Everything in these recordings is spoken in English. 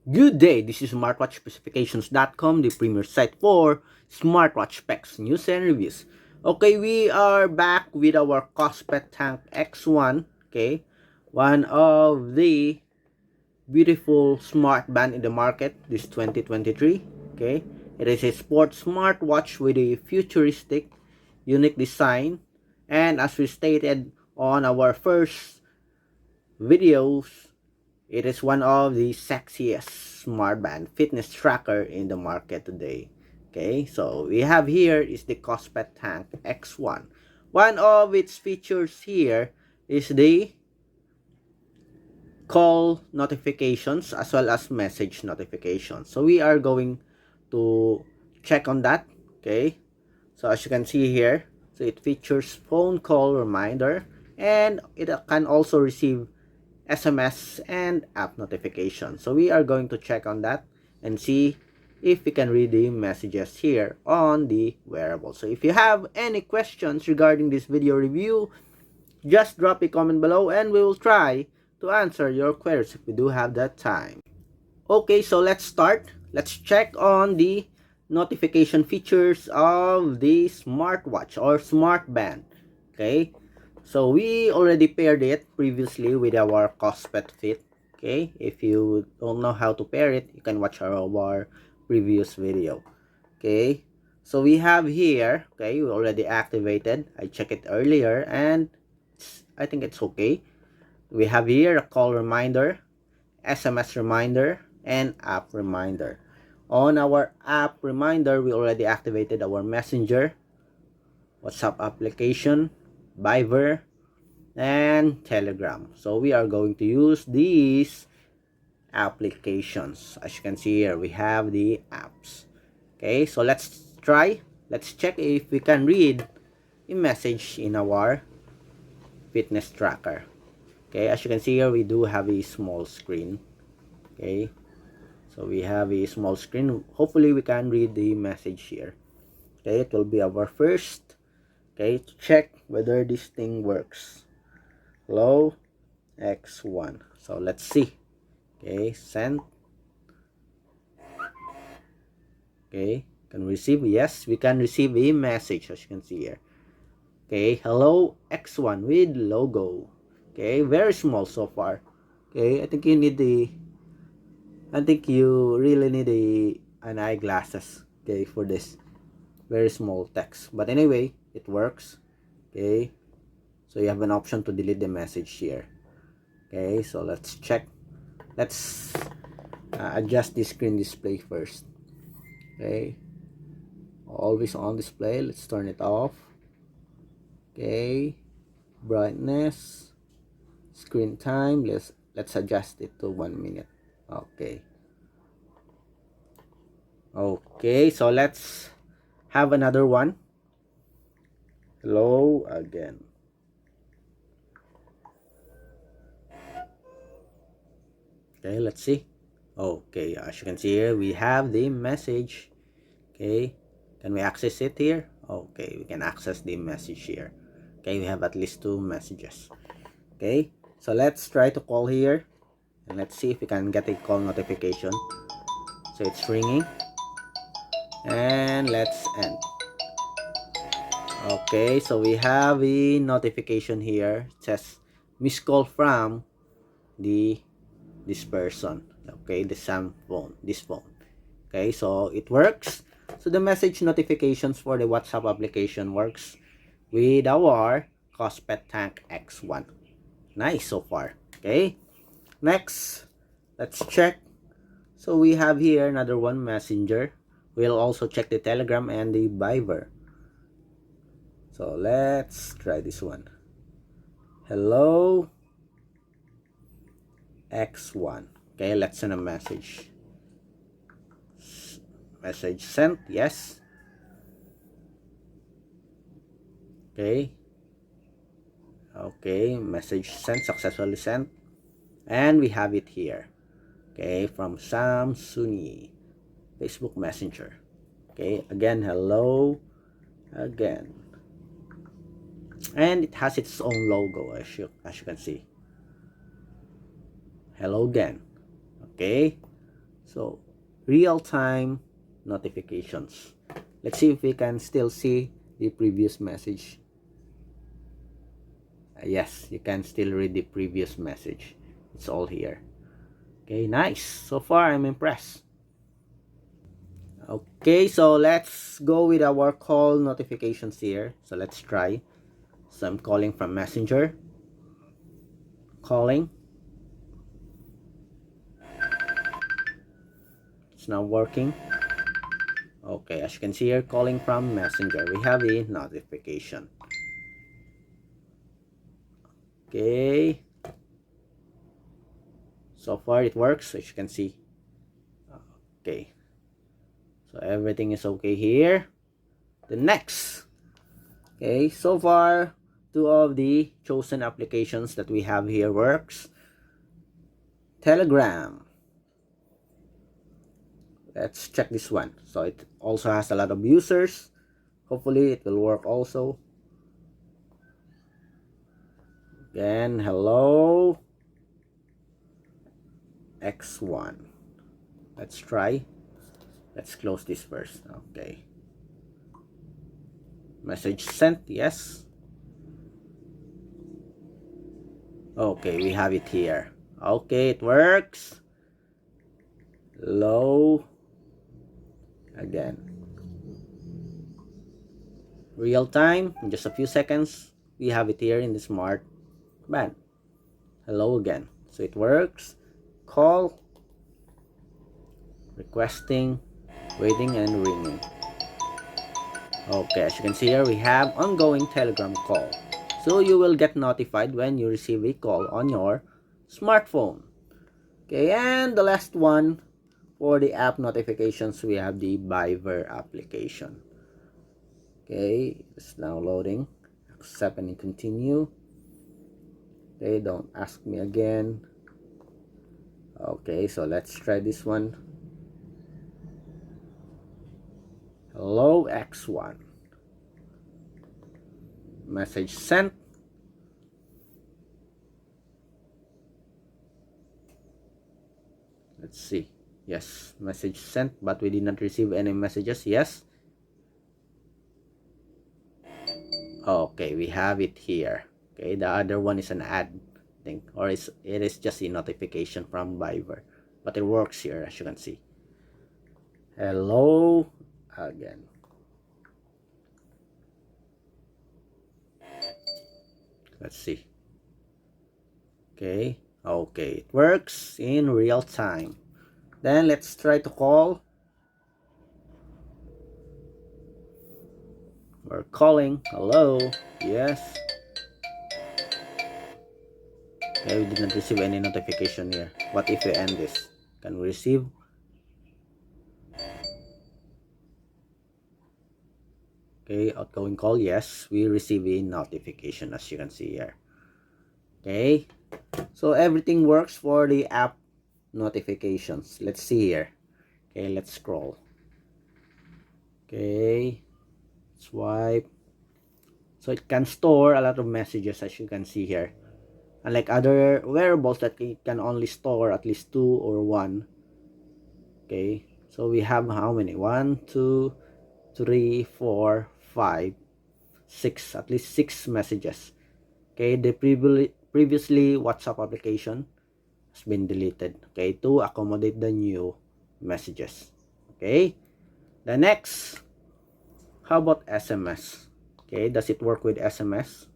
Good day, this is smartwatchspecifications.com, the premier site for smartwatch specs, news and reviews. Okay, we are back with our Kospet Tank X1, okay, one of the beautiful smart band in the market this 2023, okay. It is a sports smartwatch with a futuristic, unique design, and as we stated on our first videos, it is one of the sexiest smartband fitness tracker in the market today. Okay, so we have here is the Kospet Tank X1. One of its features here is the call notifications as well as message notifications. So we are going to check on that. Okay, so as you can see here, so it features phone call reminder, and it can also receive SMS and app notifications. So we are going to check on that and see if we can read the messages here on the wearable. So if you have any questions regarding this video review, just drop a comment below and we will try to answer your queries if we do have that time. Okay, so let's start. Let's check on the notification features of the smartwatch or smartband. Okay, so we already paired it previously with our Kospet Fit. Okay, if you don't know how to pair it, you can watch our previous video. Okay, so we have here, okay, we already activated. I checked it earlier and I think it's okay. We have here a call reminder, SMS reminder, and app reminder. On our app reminder, we already activated our Messenger, WhatsApp application, Viber, and Telegram. So we are going to use these applications. As you can see here, we have the apps. Okay, so let's try. Let's check if we can read a message in our fitness tracker. Okay, as you can see here, we do have a small screen. Okay, so we have a small screen. Hopefully we can read the message here. Okay, it will be our first, okay, to check whether this thing works. Hello X1. So let's see. Okay, send. Okay, can receive. Yes, we can receive a message as you can see here. Okay, hello X1 with logo. Okay, very small so far. Okay, I think you need the, I think you really need an eyeglasses, okay, for this very small text. But anyway, it works. Okay, so you have an option to delete the message here. Okay, so let's check. Let's adjust the screen display first. Okay, always on display. Let's turn it off. Okay, brightness, screen time, let's adjust it to 1 minute. Okay, so let's have another one. Hello again. Okay, let's see. Okay, as you can see here, we have the message. Okay, can we access it here? Okay, we can access the message here. Okay, we have at least 2 messages. Okay, so let's try to call here and let's see if we can get a call notification. So it's ringing and let's end. Okay, so we have a notification here. It says missed call from this person. Okay, this phone. Okay, so it works. So the message notifications for the WhatsApp application works with our Kospet Tank X1. Nice so far. Okay, next, let's check. So we have here another one, Messenger. We'll also check the Telegram and the Viber. So let's try this one. Hello X1. Okay, let's send a message. Message sent. Yes. Okay. Okay, message sent, successfully sent. And we have it here. Okay, from Samsuni, Facebook Messenger. Okay, again, hello again. And it has its own logo as you can see. Hello again. Okay, So real-time notifications. Let's see if we can still see the previous message. Yes, you can still read the previous message. It's all here. Okay, nice. So far, I'm impressed. Okay, so let's go with our call notifications here. So let's try. So I'm calling from Messenger. Calling. It's now working. Okay, as you can see here, calling from Messenger. We have a notification. Okay. So far it works, as you can see. Okay. So everything is okay here. The next. Okay, so far, two of the chosen applications that we have here works. Telegram. Let's check this one. So it also has a lot of users. Hopefully it will work also. Again, hello. X1. Let's try. Let's close this first. Okay. Message sent. Yes. Okay, we have it here. Okay, it works. Low. Again. Real time. In just a few seconds, we have it here in the Smartband. Hello again. So it works. Call. Requesting. Waiting and ringing. Okay, as you can see here, we have ongoing Telegram call. So you will get notified when you receive a call on your smartphone. Okay, and the last one for the app notifications, we have the Viber application. Okay, it's now loading. Accept and continue. Okay, don't ask me again. Okay, so let's try this one. Hello X1. Message sent. Let's see. Yes, message sent, but we did not receive any messages. Yes. Okay, we have it here. Okay, the other one is an ad thing, or it is just a notification from Viber, but it works here as you can see. Hello again. Let's see. Okay, it works in real time. Then let's try to call. We're calling. Hello. Yes. Okay, we did not receive any notification here. What if we end this? Can we receive? Okay, outgoing call. Yes, we receive a notification as you can see here. Okay, so everything works for the app notifications. Let's see here. Okay, let's scroll. Okay, swipe. So it can store a lot of messages as you can see here. Unlike other wearables that can only store at least 2 or 1. Okay, so we have how many? 1, 2, 3, 4, 5, 6. At least 6 messages. Okay, the previously WhatsApp application has been deleted. Okay, to accommodate the new messages. Okay, the next, how about SMS? Okay, does it work with SMS?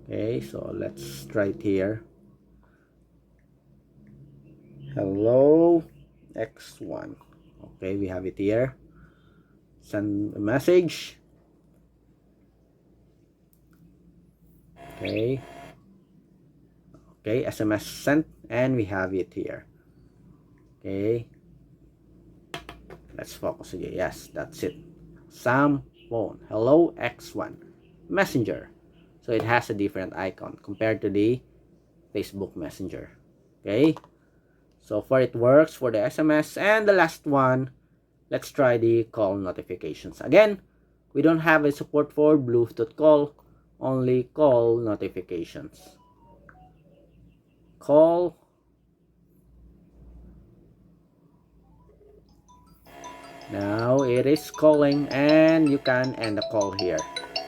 Okay, so let's try it here. Hello X1. Okay, we have it here. Send a message. Okay, SMS sent, and we have it here. Okay, let's focus again. Yes, that's it. Sam phone. Hello X1 Messenger. So it has a different icon compared to the Facebook Messenger. Okay, so far it works for the SMS. And the last one, let's try the call notifications. Again, we don't have a support for Bluetooth call, only call notifications. Call. Now it is calling, and you can end the call here.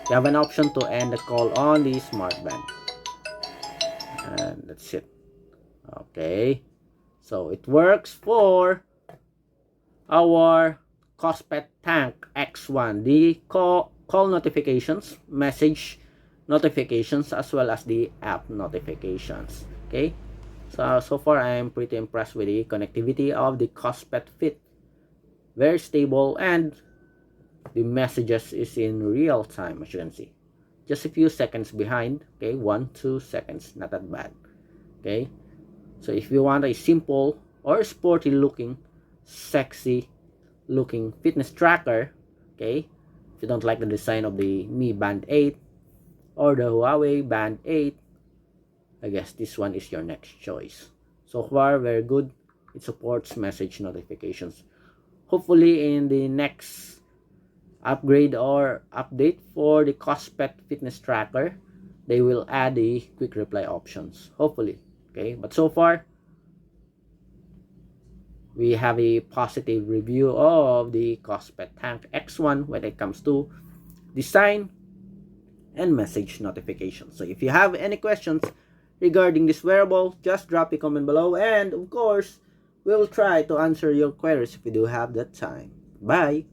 You have an option to end the call on the Smartband, and that's it. Okay, so it works for our Kospet Tank X1, the call notifications, message notifications, as well as the app notifications. Okay, so far I'm pretty impressed with the connectivity of the Kospet Fit. Very stable, and the messages is in real time, as you can see. Just a few seconds behind. Okay, 1-2 seconds, not that bad. Okay, so if you want a simple or sporty looking, sexy looking fitness tracker, okay, if you don't like the design of the Mi Band 8 or the Huawei Band 8, I guess this one is your next choice. So far, very good. It supports message notifications. Hopefully in the next upgrade or update for the Kospet fitness tracker, they will add the quick reply options, hopefully. Okay, but so far we have a positive review of the Kospet Tank X1 when it comes to design and message notifications. So if you have any questions regarding this wearable, just drop a comment below, and of course we'll try to answer your queries if we do have that time. Bye.